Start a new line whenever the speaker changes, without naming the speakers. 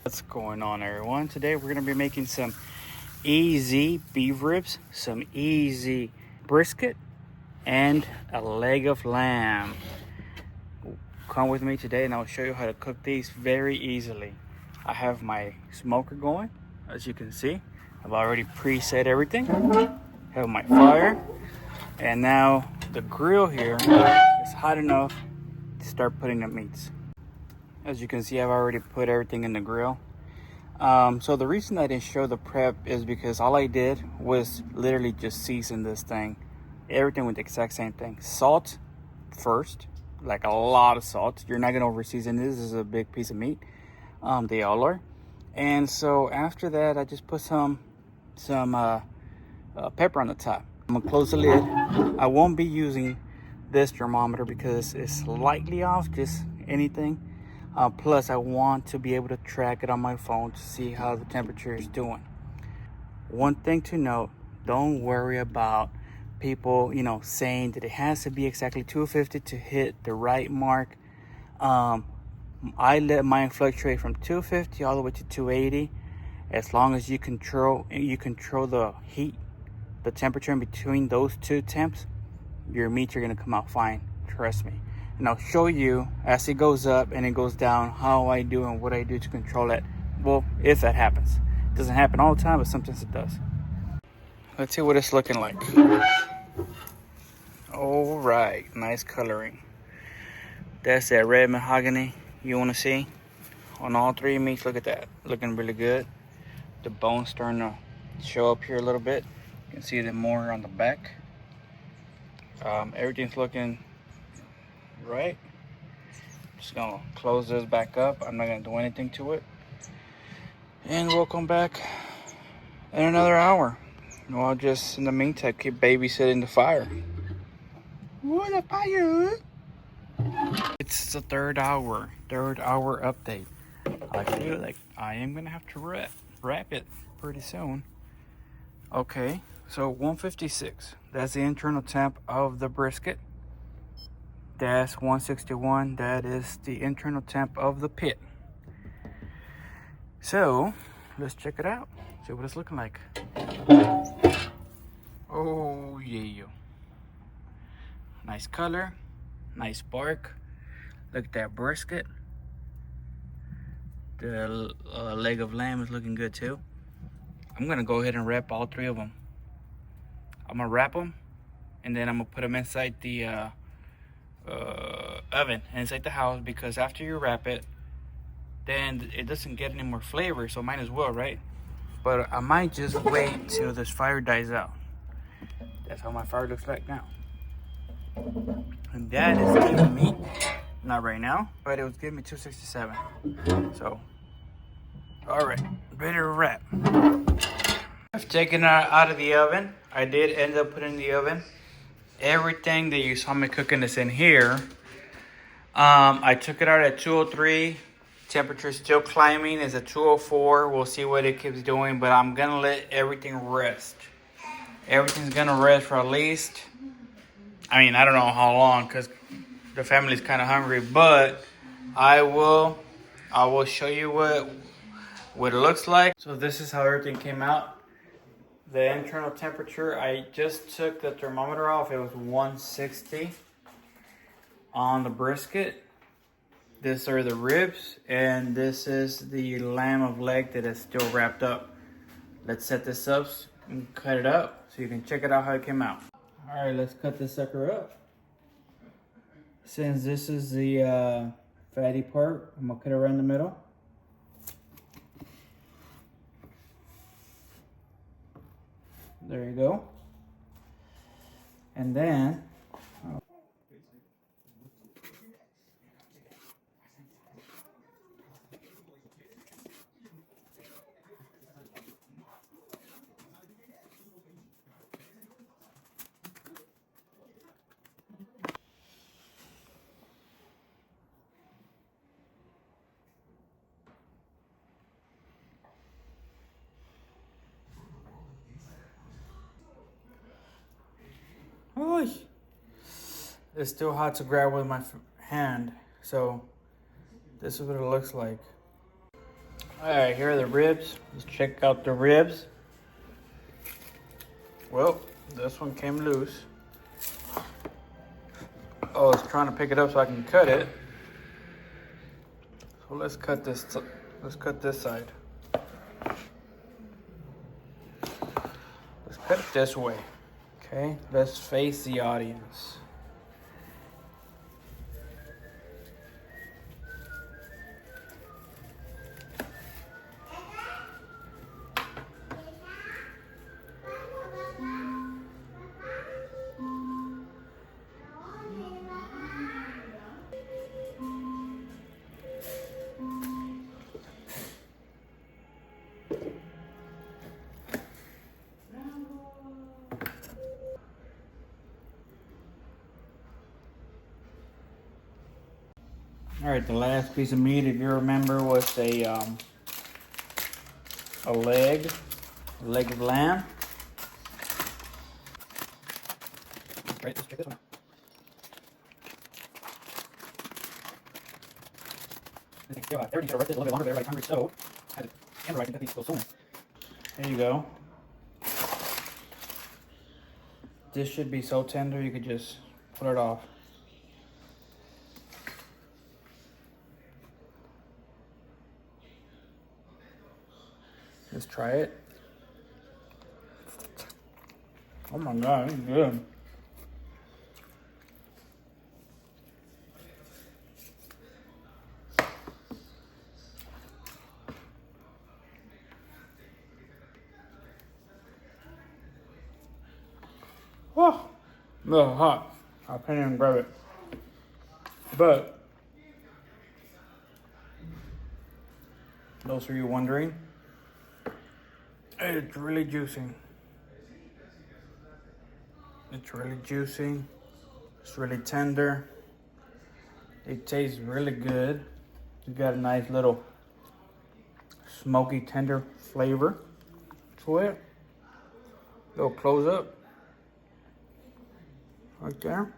What's going on, everyone? Today we're going to be making some easy beef ribs, some easy brisket, and a leg of lamb. Come with me today and I'll show you how to cook these very easily. I have my smoker going, as you can see. I've already preset everything. Have my fire, and now the grill here is hot enough to start putting the meats. As you can see, I've already put everything in the grill. So the reason I didn't show the prep is because all I did was literally just season this thing. Everything with the exact same thing. Salt first, like a lot of salt. You're not gonna over season this. This is a big piece of meat. They all are. And so after that, I just put some pepper on the top. I'm gonna close the lid. I won't be using this thermometer because it's slightly off, just anything. Plus, I want to be able to track it on my phone to see how the temperature is doing. One thing to note, don't worry about people, saying that it has to be exactly 250 to hit the right mark. I let mine fluctuate from 250 all the way to 280. As long as you control the heat, the temperature in between those two temps, your meats are gonna come out fine. Trust me. And I'll show you as it goes up and it goes down how I do and what I do to control it. Well, if that happens. It doesn't happen all the time, but sometimes it does. Let's see what it's looking like. All right, nice coloring. That's that red mahogany you want to see on all three meats. Look at that, looking really good. The bone's starting to show up here a little bit. You can see the more on the back. Everything's looking right. Just gonna close this back up. I'm not gonna do anything to it, and we'll come back in another hour. I'll just, in the meantime, keep babysitting the fire. What a fire! It's the third hour update. I feel like I am gonna have to wrap it pretty soon. Okay, so 156. That's the internal temp of the brisket. That's 161. That is the internal temp of the pit. So let's check it out. See what it's looking like. Oh yeah. Nice color, nice bark. Look at that brisket. The leg of lamb is looking good too. I'm gonna go ahead and wrap all three of them. I'm gonna wrap them, and then I'm gonna put them inside the oven inside the house, because after you wrap it, then it doesn't get any more flavor, so might as well, right? But I might just wait till this fire dies out. That's how my fire looks like now. And that is giving me, not right now, but it was giving me 267. So, all right, ready to wrap. I've taken it out of the oven. I did end up putting in the oven. Everything that you saw me cooking is in here. I took it out at 203. Temperature still climbing. It's at 204. We'll see what it keeps doing, but I'm gonna let everything rest. Everything's gonna rest for at least, I don't know how long, because the family's kind of hungry, but I will show you what it looks like. So this is how everything came out. The internal temperature, I just took the thermometer off. It was 160 on the brisket. These are the ribs, and this is the lamb of leg that is still wrapped up. Let's set this up and cut it up so you can check it out how it came out. All right, let's cut this sucker up. Since this is the fatty part, I'm gonna cut it around the middle. There you go. And then, oh, it's still hot to grab with my hand. So this is what it looks like. All right, here are the ribs. Let's check out the ribs. Well, this one came loose. Oh, it's trying to pick it up so I can cut it. So let's cut this. Let's cut this side. Let's cut it this way. Okay, let's face the audience. All right, the last piece of meat, if you remember, was a leg of lamb. Right, let's check this one out. I think 30, so I rested a little bit longer there, everybody's hungry, so I had to tenderize and cut these still sooner. There you go. This should be so tender you could just pull it off. Let's try it. Oh my God, it's good. Oh, a little hot. I can't even grab it. But, those of you wondering, it's really juicy. It's really juicy. It's really tender. It tastes really good. It's got a nice little smoky, tender flavor to it. Little close up. Right there.